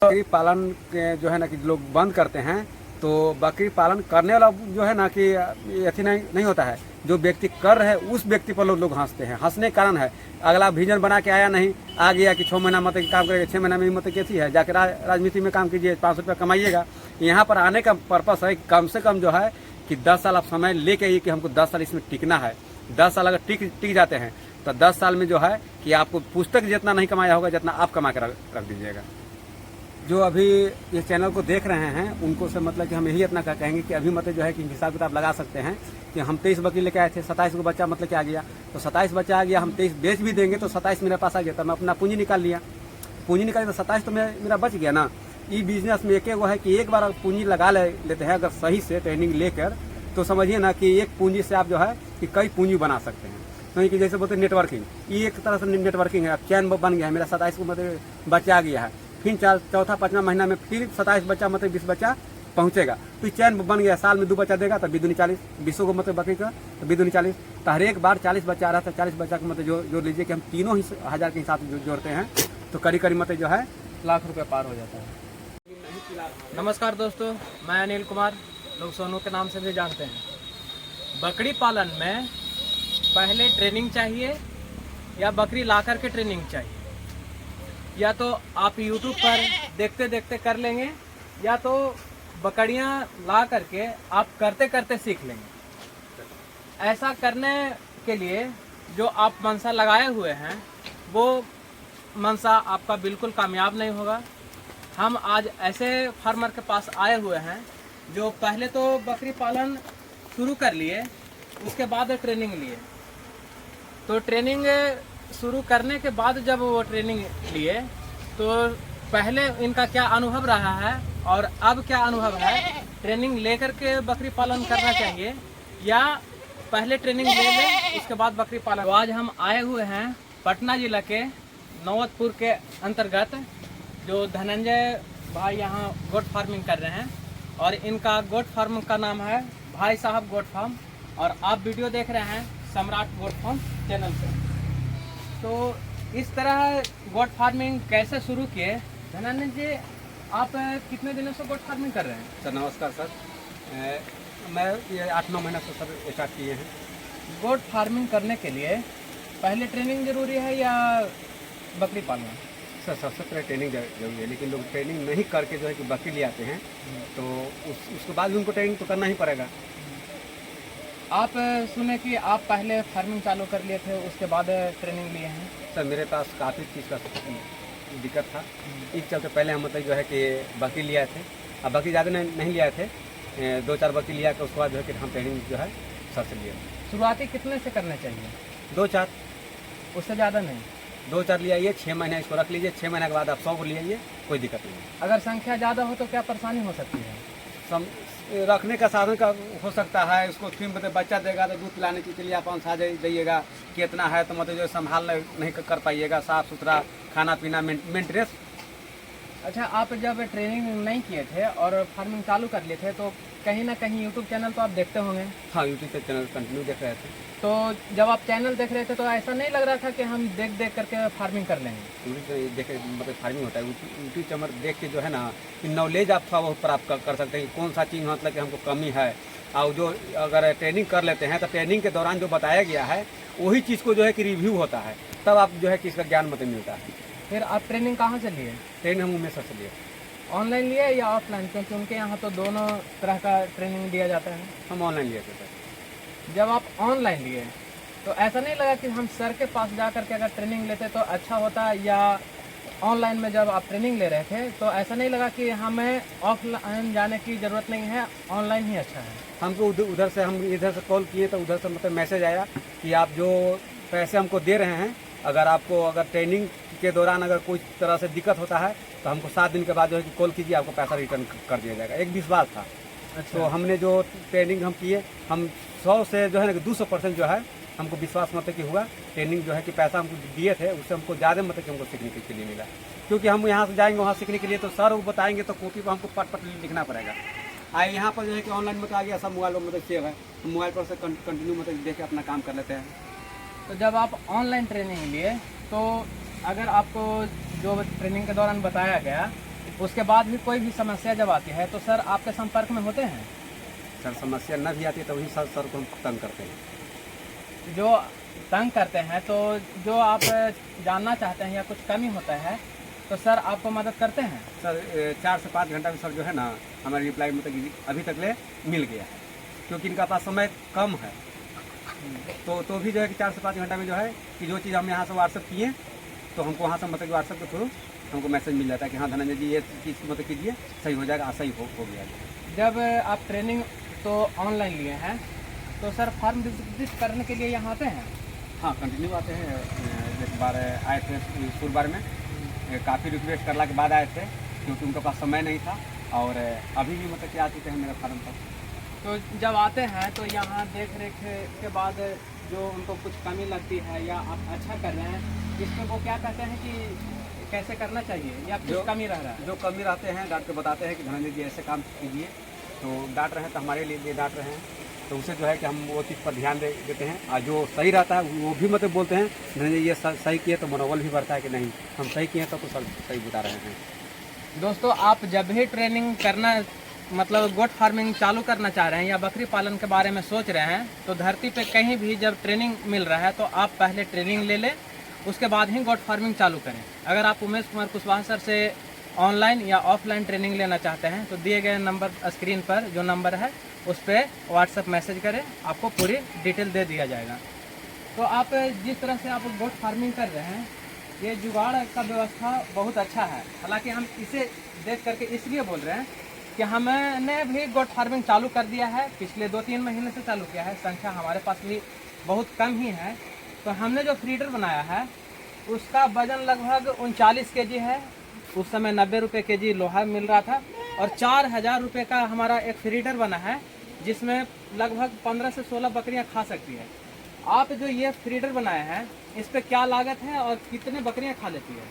बकरी पालन जो है ना कि लोग बंद करते हैं, तो बकरी पालन करने वाला जो है ना कि ऐसी नहीं होता है। जो व्यक्ति कर रहे हैं उस व्यक्ति पर लोग हंसते हैं। हंसने के कारण है अगला विजन बना के आया नहीं, आ गया कि 6 महीना मतलब काम करेगा, 6 महीना में मतलब कैसी है, जाकर राजनीति में काम कीजिए, 500 रुपया कमाइएगा। यहाँ पर आने का पर्पस है कम से कम जो है कि 10 साल आप समय लेके आइए कि हमको 10 साल इसमें टिकना है। 10 साल अगर टिक जाते हैं तो 10 साल में जो है कि आपको पुस्तक जितना नहीं कमाया होगा जितना आप कमा के रख दीजिएगा। जो अभी इस चैनल को देख रहे हैं उनको से मतलब कि हम यही इतना कहेंगे कि अभी मतलब जो है कि हिसाब किताब लगा सकते हैं कि हम 23 बकरी लेके आए थे, 27 को बच्चा मतलब क्या आ गया, तो 27 बच्चा आ गया, हम 23 बेच भी देंगे तो 27 मेरे पास आ गया, तो मैं अपना पूंजी निकाल लिया। पूंजी निकाली तो 27 तो मेरा बच गया ना। ई बिजनेस में एक वो है कि एक बार पूंजी लगा लेते हैं अगर सही से ट्रेनिंग लेकर, तो समझिए ना कि एक पूंजी से आप जो है कि कई पूंजी बना सकते हैं। तो कि जैसे बोलते हैं नेटवर्किंग, ये एक तरह से नेटवर्किंग है। अब चैन बन गया है, मेरा 27 को मतलब बच्चा आ गया है, फिर चौथा 5वां महीना में फिर 27 बच्चा मतलब 20 बच्चा पहुंचेगा, तो चैन बन गया। साल में 2 बच्चा देगा तो 2 40, 20 को मतलब बकरी का तो 2 40, तो हर एक बार 40 बच्चा आ रहा था। 40 बच्चा को मतलब जो लीजिए कि हम तीनों ही 1000 के हिसाब से जोड़ते हैं तो करीब मतलब जो है लाख रुपये पार हो जाता है। नमस्कार दोस्तों, मैं अनिल कुमार, लोग सोनू के नाम से भी जानते हैं। बकरी पालन में पहले ट्रेनिंग चाहिए या बकरी लाकर के ट्रेनिंग चाहिए, या तो आप YouTube पर देखते देखते कर लेंगे, या तो बकरियां ला करके आप करते करते सीख लेंगे। ऐसा करने के लिए जो आप मनसा लगाए हुए हैं वो मनसा आपका बिल्कुल कामयाब नहीं होगा। हम आज ऐसे फार्मर के पास आए हुए हैं जो पहले तो बकरी पालन शुरू कर लिए, उसके बाद ट्रेनिंग लिए। तो ट्रेनिंग शुरू करने के बाद जब वो ट्रेनिंग लिए तो पहले इनका क्या अनुभव रहा है और अब क्या अनुभव है, ट्रेनिंग लेकर के बकरी पालन करना चाहिए या पहले ट्रेनिंग ले लें उसके बाद बकरी पालन। तो आज हम आए हुए हैं पटना जिला के नौवतपुर के अंतर्गत, जो धनंजय भाई यहाँ गोट फार्मिंग कर रहे हैं, और इनका गोट फार्म का नाम है भाई साहब गोट फार्म, और आप वीडियो देख रहे हैं सम्राट गोट फार्म चैनल पे। तो इस तरह गोट फार्मिंग कैसे शुरू किए, धनंजय जी आप कितने दिनों से गोट फार्मिंग कर रहे हैं? सर नमस्कार सर, मैं ये 8-9 महीना से सर स्टार्ट किए हैं। गोट फार्मिंग करने के लिए पहले ट्रेनिंग जरूरी है या बकरी पालना? सर सबसे पहले ट्रेनिंग जरूरी है, लेकिन लोग ट्रेनिंग नहीं करके जो है कि बकरी ले आते हैं, तो उसके बाद भी उनको ट्रेनिंग तो करना ही पड़ेगा। आप सुने कि आप पहले फार्मिंग चालू कर लिए थे उसके बाद ट्रेनिंग लिए हैं? सर मेरे पास काफ़ी चीज़ का दिक्कत था, इस चलते पहले हम मतलब जो है कि बकरी लिया थे। अब बकरी ज़्यादा नहीं लिया थे, 2-4 बकरी लिया के उसके बाद जो है कि हम ट्रेनिंग जो है सर से लिए। शुरुआती कितने से करना चाहिए? 2-4, उससे ज़्यादा नहीं। 2-4 ले आइए, 6 महीने इसको रख लीजिए, 6 महीने के बाद आप 100 को ले आइए, कोई दिक्कत नहीं है। अगर संख्या ज़्यादा हो तो क्या परेशानी हो सकती है? रखने का साधन का हो सकता है, उसको फिर मतलब बच्चा देगा तो दूध पिलाने के लिए आप अंसा जाइएगा, कितना है तो मतलब जो संभाल नहीं कर पाइएगा, साफ़ सुथरा खाना पीना मेंटेनेंस। अच्छा, आप जब ट्रेनिंग नहीं किए थे और फार्मिंग चालू कर लिए थे तो कहीं ना कहीं यूट्यूब चैनल तो आप देखते होंगे? हाँ, यूट्यूब पे चैनल कंटिन्यू देख रहे थे। तो जब आप चैनल देख रहे थे तो ऐसा नहीं लग रहा था कि हम देख देख करके फार्मिंग कर लेंगे? यूट्यूब देख मतलब फार्मिंग होता है, यूट्यूब चैनल देख के जो है ना कि नॉलेज आप थोड़ा बहुत प्राप्त कर सकते हैं कि कौन सा चीज़ मतलब कि हमको कमी है, और जो अगर ट्रेनिंग कर लेते हैं तो ट्रेनिंग के दौरान जो बताया गया है वही चीज़ को जो है कि रिव्यू होता है, तब आप जो है कि इसका ज्ञान मतलब मिलता है। फिर आप ट्रेनिंग कहाँ से लिए? ट्रेनिंग हम उमेश सर से लिए। ऑनलाइन लिए या ऑफलाइन? क्योंकि उनके यहाँ तो दोनों तरह का ट्रेनिंग दिया जाता है। हम ऑनलाइन लिए थे सर। जब आप ऑनलाइन लिए तो ऐसा नहीं लगा कि हम सर के पास जा करके अगर ट्रेनिंग लेते तो अच्छा होता, या ऑनलाइन में जब आप ट्रेनिंग ले रहे थे तो ऐसा नहीं लगा कि हमें ऑफलाइन जाने की ज़रूरत नहीं है, ऑनलाइन ही अच्छा है? हमको उधर से हम इधर से कॉल किए तो उधर से मतलब मैसेज आया कि आप जो पैसे हमको दे रहे हैं, अगर ट्रेनिंग के दौरान अगर कोई तरह से दिक्कत होता है तो हमको 7 दिन के बाद जो है कि कॉल कीजिए, आपको पैसा रिटर्न कर दिया जाएगा। एक विश्वास था। अच्छा। तो हमने जो ट्रेनिंग हम किए, हम 100 से जो है ना 200% जो है हमको विश्वास मतलब कि हुआ। ट्रेनिंग जो है कि पैसा हमको दिए थे उससे हमको ज़्यादा मतलब कि हमको सीखने के लिए मिला, क्योंकि हम यहाँ से जाएंगे वहाँ सीखने के लिए तो सर वो बताएंगे तो कॉपी पर हमको पट लिखना पड़ेगा। यहाँ पर जो है कि ऑनलाइन में तो आ गया, सब मोबाइल पर मतलब सेव है, मोबाइल पर से कंटिन्यू मतलब देख के अपना काम कर लेते हैं। तो जब आप ऑनलाइन ट्रेनिंग लिए तो अगर आपको जो ट्रेनिंग के दौरान बताया गया उसके बाद भी कोई भी समस्या जब आती है तो सर आपके संपर्क में होते हैं? सर समस्या न भी आती तो वही सर को हम तंग करते हैं। जो तंग करते हैं तो जो आप जानना चाहते हैं या कुछ कमी होता है तो सर आपको मदद करते हैं? सर 4 से 5 घंटा में सर जो है ना हमारी रिप्लाई मतलब अभी तक ले मिल गया है, क्योंकि इनका पास समय कम है। तो भी जो है कि 4 से 5 घंटा में जो है कि जो चीज़ हम यहाँ से व्हाट्सअप किए तो हमको वहाँ से मतलब व्हाट्सअप के थ्रू हमको मैसेज मिल जाता है कि हाँ धनंजय जी ये चीज़ मतलब कीजिए, सही हो जाएगा, सही हो गया। जब आप ट्रेनिंग तो ऑनलाइन लिए हैं तो सर फॉर्म विजिट करने के लिए यहाँ आते हैं? हाँ कंटिन्यू आते हैं। एक बार आए थे शुक्रवार में, काफ़ी रिक्वेस्ट करने के बाद आए थे क्योंकि उनके पास समय नहीं था, और अभी भी मतलब कि आ चुके हैं मेरे फार्म पर। तो जब आते हैं तो यहाँ देख रेख के बाद जो उनको कुछ कमी लगती है या आप अच्छा कर रहे हैं इसमें वो क्या कहते हैं कि कैसे करना चाहिए या कुछ कमी रह रहा है? जो कमी रहते हैं डांट के बताते हैं कि धनंजय जी ऐसे काम कीजिए, तो डांट रहे हैं तो हमारे लिए डांट रहे हैं, तो उसे जो है कि हम वो चीज़ पर ध्यान देते हैं। और जो सही रहता है वो भी मतलब बोलते हैं धनंजय ये सही किए, तो मनोबल भी बढ़ता है कि नहीं हम सही किए तो सही बता रहे हैं। दोस्तों आप जब भी ट्रेनिंग करना मतलब गोट फार्मिंग चालू करना चाह रहे हैं या बकरी पालन के बारे में सोच रहे हैं तो धरती पे कहीं भी जब ट्रेनिंग मिल रहा है तो आप पहले ट्रेनिंग ले लें, उसके बाद ही गोट फार्मिंग चालू करें। अगर आप उमेश कुमार कुशवाहा सर से ऑनलाइन या ऑफलाइन ट्रेनिंग लेना चाहते हैं तो दिए गए नंबर स्क्रीन पर जो नंबर है उस पर व्हाट्सएप मैसेज करें, आपको पूरी डिटेल दे दिया जाएगा। तो आप जिस तरह से आप गोट फार्मिंग कर रहे हैं ये जुगाड़ का व्यवस्था बहुत अच्छा है। हालांकि हम इसे देख करके इसलिए बोल रहे हैं कि हमने भी गोट फार्मिंग चालू कर दिया है, पिछले 2-3 महीने से चालू किया है, संख्या हमारे पास भी बहुत कम ही है। तो हमने जो फीडर बनाया है उसका वजन लगभग 39 kg है। उस समय 90 रुपये kg लोहा मिल रहा था, और 4000 रुपये का हमारा एक फीडर बना है जिसमें लगभग 15 से 16 बकरियां खा सकती है। आप जो ये फीडर बनाए हैं इस पे क्या लागत है और कितने बकरियां खा लेती है?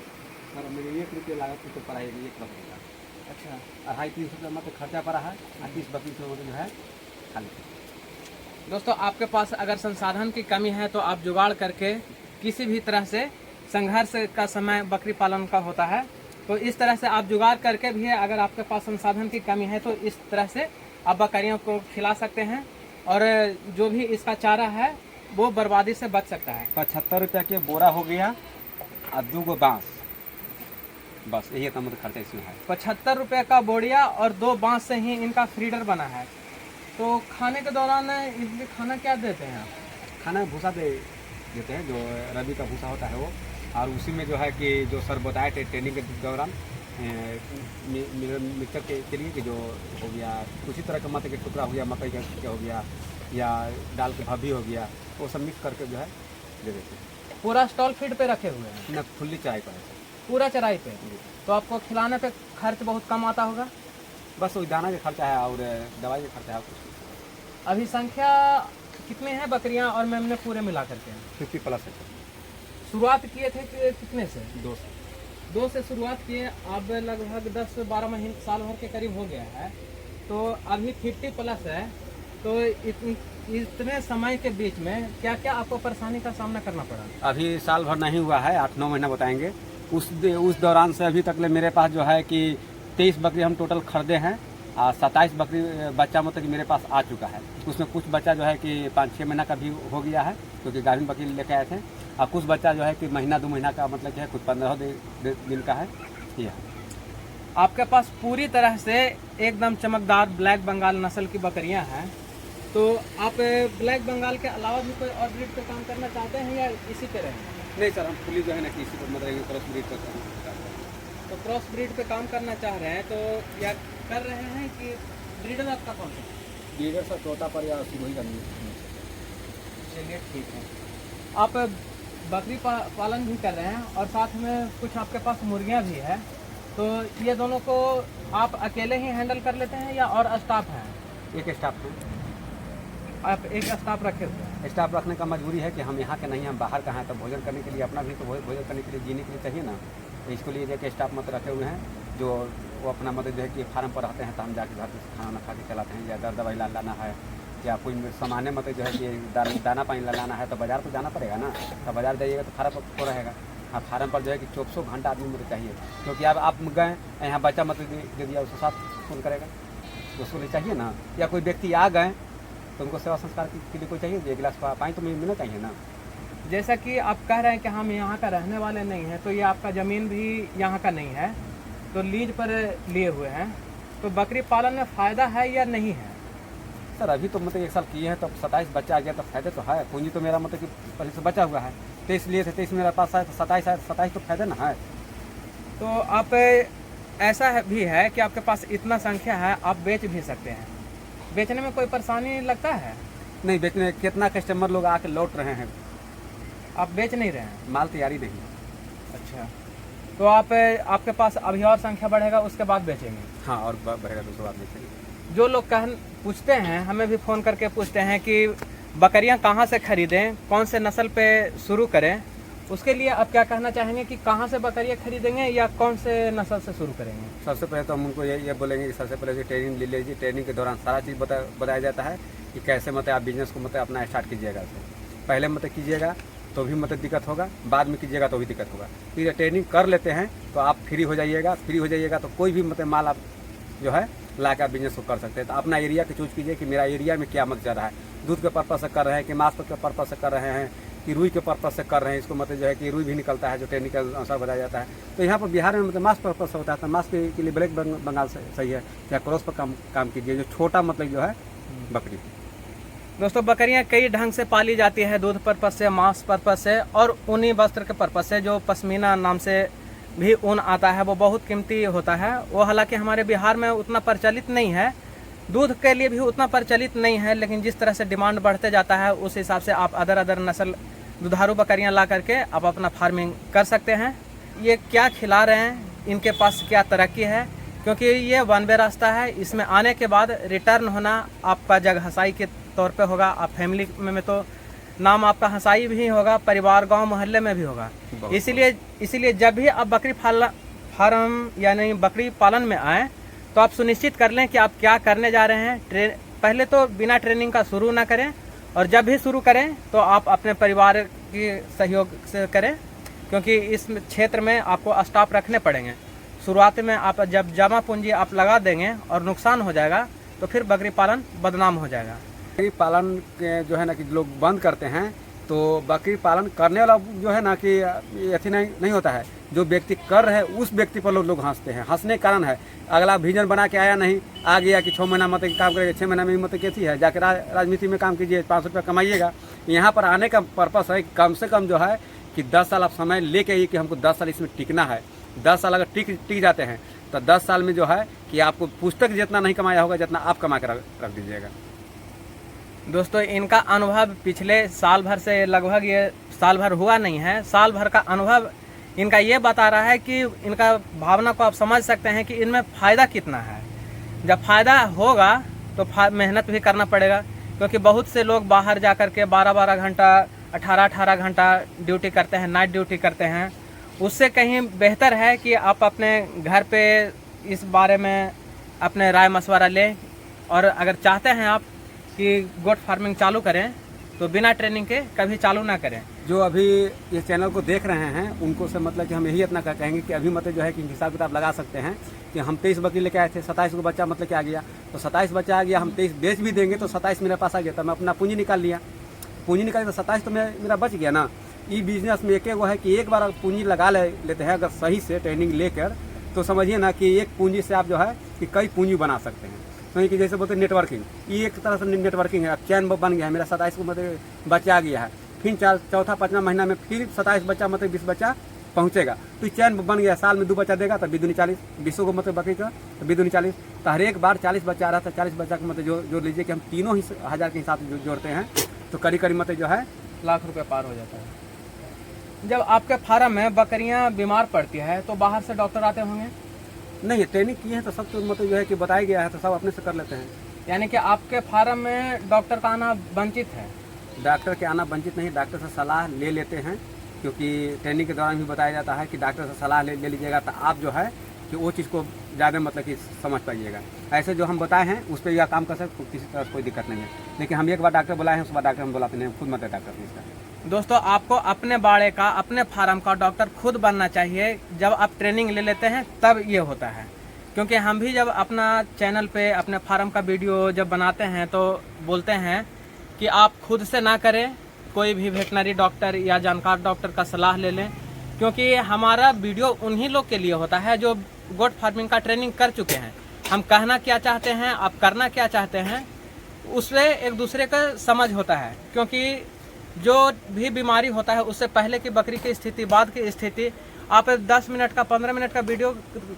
सर मेरे 1 रुपये लागत तो पड़ा है 1 बकरी का। अच्छा, 250-300 रुपये मतलब खर्चा पड़ा है, 30 बकरी से जो है खा लेते हैं। दोस्तों आपके पास अगर संसाधन की कमी है तो आप जुगाड़ करके किसी भी तरह से संघर्ष का समय बकरी पालन का होता है, तो इस तरह से आप जुगाड़ करके भी अगर आपके पास संसाधन की कमी है तो इस तरह से आप बकरियों को खिला सकते हैं, और जो भी इसका चारा है वो बर्बादी से बच सकता है। 75 रुपये के बोरा हो गया और 2 गो बाँस, बस यही तो मतलब खर्चा इसमें है। 75 रुपये का बोरिया और 2 बांस से ही इनका फीडर बना है। तो खाने के दौरान इसलिए खाना क्या देते हैं आप? खाना भूसा देते हैं, जो रबी का भूसा होता है वो, और उसी में जो है कि जो सर बताए थे ट्रेनिंग के दौरान मिक्सचर के लिए कि जो हो गया उसी तरह का मटर के टुकड़ा हो गया, मकई का हो गया, या दाल के भाभी हो गया, वो सब मिक्स करके जो है दे देते हैं। पूरा स्टॉल फीड पे रखे हुए हैं? न फुल्ली चाय पर है सर, पूरा चराई पे। तो आपको खिलाने पे खर्च बहुत कम आता होगा? बस वही दाना का खर्चा है और दवाई का खर्चा है, कुछ। अभी संख्या कितनी है बकरियां और मेमने पूरे मिला करके? 50+ है सर। शुरुआत किए थे कितने से? 2 से शुरुआत किए, अब लगभग 10-12 महीने साल भर के करीब हो गया है, तो अभी 50+ है। तो इतने समय के बीच में क्या क्या आपको परेशानी का सामना करना पड़ा? अभी साल भर नहीं हुआ है, 8-9 महीना बताएंगे। उस दौरान से अभी तक ले मेरे पास जो है कि 23 बकरी हम टोटल खरीदे हैं, और 27 बकरी बच्चा मतलब कि मेरे पास आ चुका है। उसमें कुछ बच्चा जो है कि 5-6 महीना का भी हो गया है क्योंकि गाभिन बकरी लेके आए थे, और कुछ बच्चा जो है कि महीना 2 महीना का मतलब जो है कुछ 15 दिन का है। ये आपके पास पूरी तरह से एकदम चमकदार ब्लैक बंगाल नस्ल की बकरियां हैं, तो आप ब्लैक बंगाल के अलावा भी कोई और ब्रीड पे काम करना चाहते हैं या इसी पे रहेंगे? नहीं सर, हम फुली जो है ना कि इसी पर मतलब क्रॉस ब्रीड पर काम करते हैं। तो क्रॉस ब्रीड पे काम करना चाह रहे हैं तो या कर रहे हैं कि ब्रीडर आपका कौन सा? ब्रीडर सर तोता पर या सिरोही का नहीं। चलिए ठीक है। आप बकरी पालन भी कर रहे हैं और साथ में कुछ आपके पास मुर्गियां भी है, तो ये दोनों को आप अकेले ही हैंडल कर लेते हैं या और स्टाफ है? एक स्टाफ है। आप एक स्टाफ रखे हुए हैं? स्टाफ रखने का मजबूरी है कि हम यहाँ के नहीं, हम बाहर का हैं, तो भोजन करने के लिए अपना भी तो भोजन करने के लिए जीने के लिए चाहिए ना, तो इसके लिए जो कि स्टाफ मतलब रखे हुए हैं, जो वो अपना मतलब जो है कि फार्म पर रहते हैं, तो हम जाके घर पर खाना खा के चलाते हैं, या दवाई लाना है या कोई सामान्य मतलब जो है कि दाना पानी लाना है, तो बाज़ार तो जाना पड़ेगा ना, तो बाज़ार जाइएगा तो खराब तो रहेगा, हाँ, फार्म पर जो है कि 24 घंटा आदमी मतलब चाहिए, क्योंकि अब आप गए यहाँ बच्चा मतलब दे दिया, उसके साथ कौन करेगा, तो उसको लिए चाहिए ना। या कोई व्यक्ति आ गए तो उनको सेवा संस्कार के लिए कोई चाहिए, एक गिलास पानी तो मिलना चाहिए ना। जैसा कि आप कह रहे हैं कि हम यहाँ का रहने वाले नहीं हैं, तो ये आपका ज़मीन भी यहाँ का नहीं है, तो लीज पर लिए हुए हैं, तो बकरी पालन में फ़ायदा है या नहीं है? सर अभी तो मतलब 1 साल किए हैं, तो 27 बच्चा आ गया, तो फायदा तो है। पूंजी तो मेरा मतलब कि पहले से बचा हुआ है, 23 लिए थे, 23 मेरे पास आया, तो 27 तो फायदा ना है। तो आप ऐसा भी है कि आपके पास इतना संख्या है, आप बेच भी सकते हैं, बेचने में कोई परेशानी लगता है? नहीं, बेचने कितना कस्टमर लोग आके लौट रहे हैं, आप बेच नहीं रहे हैं? माल तैयारी नहीं। अच्छा, तो आपके पास अभी और संख्या बढ़ेगा, उसके बाद बेचेंगे? हाँ, और बढ़ेगा दूसरा बात बेचेंगे। जो लोग पूछते हैं, हमें भी फ़ोन करके पूछते हैं कि बकरियां कहाँ से खरीदें, कौन से नस्ल पे शुरू करें, उसके लिए आप क्या कहना चाहेंगे कि कहाँ से बकरियां खरीदेंगे या कौन से नस्ल से शुरू करेंगे? सबसे पहले तो हम उनको ये बोलेंगे कि सबसे पहले ट्रेनिंग ले लीजिए। ट्रेनिंग के दौरान सारा चीज़ बताया जाता है कि कैसे मतलब आप बिजनेस को मतलब अपना स्टार्ट कीजिएगा। पहले मतलब कीजिएगा तो भी मतलब दिक्कत होगा, बाद में कीजिएगा तो भी दिक्कत होगा। फिर ट्रेनिंग कर लेते हैं तो आप फ्री हो जाइएगा तो कोई भी मतलब माल आप जो है ला के आप बिजनेस को कर सकते हैं। तो अपना एरिया को चूज कीजिए कि मेरा एरिया में क्या मतलब चल रहा है, दूध के पर्पज से कर रहे हैं कि मांस के पर्पज से कर रहे हैं कि रुई के पर्पज से कर रहे हैं। इसको मतलब जो है कि रुई भी निकलता है जो ट्रेनिंग के अनुसार बताया जाता है। तो यहाँ पर बिहार में मतलब मांस पर्पज से होता है, तो मांस के लिए ब्लैक बंगाल से सही है, या क्रॉस पर काम कीजिए, जो छोटा मतलब जो है बकरी। दोस्तों, बकरियां कई ढंग से पाली जाती है, दूध पर्पज से, मांस पर्पज से और ऊनी वस्त्र के पर्पज से। जो पश्मीना नाम से भी ऊन आता है वो बहुत कीमती होता है, वो हालांकि हमारे बिहार में उतना प्रचलित नहीं है, दूध के लिए भी उतना प्रचलित नहीं है, लेकिन जिस तरह से डिमांड बढ़ते जाता है उस हिसाब से आप अदर नस्ल दुधारू बकरियां ला करके आप अपना फार्मिंग कर सकते हैं। ये क्या खिला रहे हैं, इनके पास क्या तरक्की है, क्योंकि ये वन वे रास्ता है, इसमें आने के बाद रिटर्न होना आपका जग हंसाई के तौर पे होगा। आप फैमिली में तो नाम आपका हंसाई भी होगा, परिवार गांव मोहल्ले में भी होगा। इसीलिए जब भी आप बकरी फार्म यानी बकरी पालन में आएँ तो आप सुनिश्चित कर लें कि आप क्या करने जा रहे हैं। पहले तो बिना ट्रेनिंग का शुरू ना करें, और जब भी शुरू करें तो आप अपने परिवार के सहयोग से करें, क्योंकि इस क्षेत्र में आपको स्टाफ रखने पड़ेंगे। शुरुआत में आप जब जमा पूंजी आप लगा देंगे और नुकसान हो जाएगा तो फिर बकरी पालन बदनाम हो जाएगा। बकरी पालन जो है ना कि लोग बंद करते हैं, तो बकरी पालन करने वाला जो है ना कि ऐसी नहीं होता है। जो व्यक्ति कर रहे हैं उस व्यक्ति पर लोग हंसते हैं। हंसने का कारण है अगला विजन बना के आया नहीं, आ गया कि 6 महीना मतलब काम करेगा, 6 महीना में मतलब कैसी है, जाकर राजनीति में काम कीजिए, 500 रुपया कमाइएगा। यहाँ पर आने का पर्पस है कम से कम जो है कि 10 साल आप समय लेके आइए कि हमको 10 साल इसमें टिकना है। 10 साल अगर टिक जाते हैं तो 10 साल में जो है कि आपको पुस्तक जितना नहीं कमाया होगा जितना आप कमा कर रख दीजिएगा। दोस्तों, इनका अनुभव पिछले साल भर से, लगभग ये साल भर हुआ नहीं है, साल भर का अनुभव इनका ये बता रहा है कि इनका भावना को आप समझ सकते हैं कि इनमें फ़ायदा कितना है। जब फ़ायदा होगा तो मेहनत भी करना पड़ेगा, क्योंकि बहुत से लोग बाहर जा कर के 12-12 घंटा, 18-18 घंटा ड्यूटी करते हैं, नाइट ड्यूटी करते हैं। उससे कहीं बेहतर है कि आप अपने घर पे इस बारे में अपने राय मशवरा लें, और अगर चाहते हैं आप कि गोट फार्मिंग चालू करें तो बिना ट्रेनिंग के कभी चालू ना करें। जो अभी इस चैनल को देख रहे हैं उनको से मतलब कि हम यही इतना कहेंगे कि अभी मतलब जो है कि हिसाब किताब लगा सकते हैं कि हम 23 बकरी लेके आए थे, 27 को बच्चा मतलब क्या आ गया, तो 27 बच्चा आ गया, हम 23 बेच भी देंगे तो 27 मेरे पास आ गया, तो मैं अपना पूंजी निकाल लिया, पूंजी निकाली तो 27 तो मेरा बच गया ना। ई बिजनेस में एक वो है कि एक बार पूंजी लगा लेते हैं अगर सही से ट्रेनिंग लेकर, तो समझिए ना कि एक पूंजी से आप जो है कि कई पूंजी बना सकते हैं। तो कि जैसे बोलते हैं नेटवर्किंग, ये एक तरह से नेटवर्किंग है। अब चैन बन गया है, मेरा 27 को मतलब बच्चा आ गया है, फिर चौथा 5वां महीना में फिर 27 बच्चा मतलब 20 बच्चा पहुंचेगा, तो चैन बन गया। साल में 2 बच्चा देगा तो 2 40, 20 को मतलब बकरी का तो 2 40, तो हर एक बार 40 बच्चा आ रहा था। 40 बच्चा को मतलब जो लीजिए कि हम तीनों ही 1000 के हिसाब से जोड़ते हैं तो करीब मतलब जो है लाख रुपए पार हो जाता है। जब आपके फार्म में बकरियां बीमार पड़ती है तो बाहर से डॉक्टर आते होंगे? नहीं, ट्रेनिंग की है तो सब तो मतलब जो है कि बताया गया है तो सब अपने से कर लेते हैं। यानी कि आपके फार्म में डॉक्टर का आना वंचित है? डॉक्टर के आना वंचित नहीं, डॉक्टर से सलाह ले लेते हैं, क्योंकि ट्रेनिंग के दौरान भी बताया जाता है कि डॉक्टर से सलाह ले लीजिएगा तो आप जो है कि वो चीज़ को ज़्यादा मतलब कि समझ पाइएगा। ऐसे जो हम बताए हैं उस पर यह काम कर सकते, किसी तरह से कोई दिक्कत नहीं है। लेकिन हम एक बार डॉक्टर बुलाए हैं, उस बार डॉक्टर हम बुलाते नहीं, खुद मत डॉक्टर नहीं इसका। दोस्तों, आपको अपने बाड़े का, अपने फार्म का डॉक्टर खुद बनना चाहिए। जब आप ट्रेनिंग ले लेते हैं तब ये होता है। क्योंकि हम भी जब अपना चैनल पे अपने फार्म का वीडियो जब बनाते हैं तो बोलते हैं कि आप खुद से ना करें, कोई भी वेटनरी डॉक्टर या जानकार डॉक्टर का सलाह ले लें। क्योंकि हमारा वीडियो उन्हीं लोग के लिए होता है जो गोट फार्मिंग का ट्रेनिंग कर चुके हैं। हम कहना क्या चाहते हैं, आप करना क्या चाहते हैं, उससे एक दूसरे का समझ होता है। क्योंकि जो भी बीमारी होता है उससे पहले की बकरी की स्थिति, बाद की स्थिति, आप 10 मिनट का 15 मिनट का वीडियो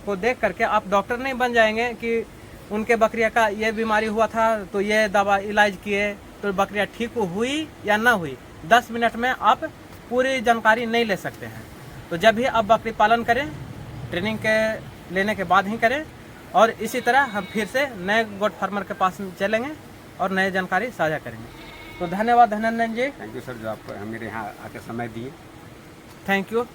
को देख करके आप डॉक्टर नहीं बन जाएंगे कि उनके बकरियां का ये बीमारी हुआ था तो ये दवा इलाज किए तो बकरियां ठीक हुई या ना हुई। 10 मिनट में आप पूरी जानकारी नहीं ले सकते हैं। तो जब भी आप बकरी पालन करें, ट्रेनिंग के लेने के बाद ही करें। और इसी तरह हम फिर से नए गोट फार्मर के पास चलेंगे और नए जानकारी साझा करेंगे। तो धन्यवाद धनंजय जी। थैंक यू सर, जो आप मेरे यहाँ आके समय दिए। Thank you.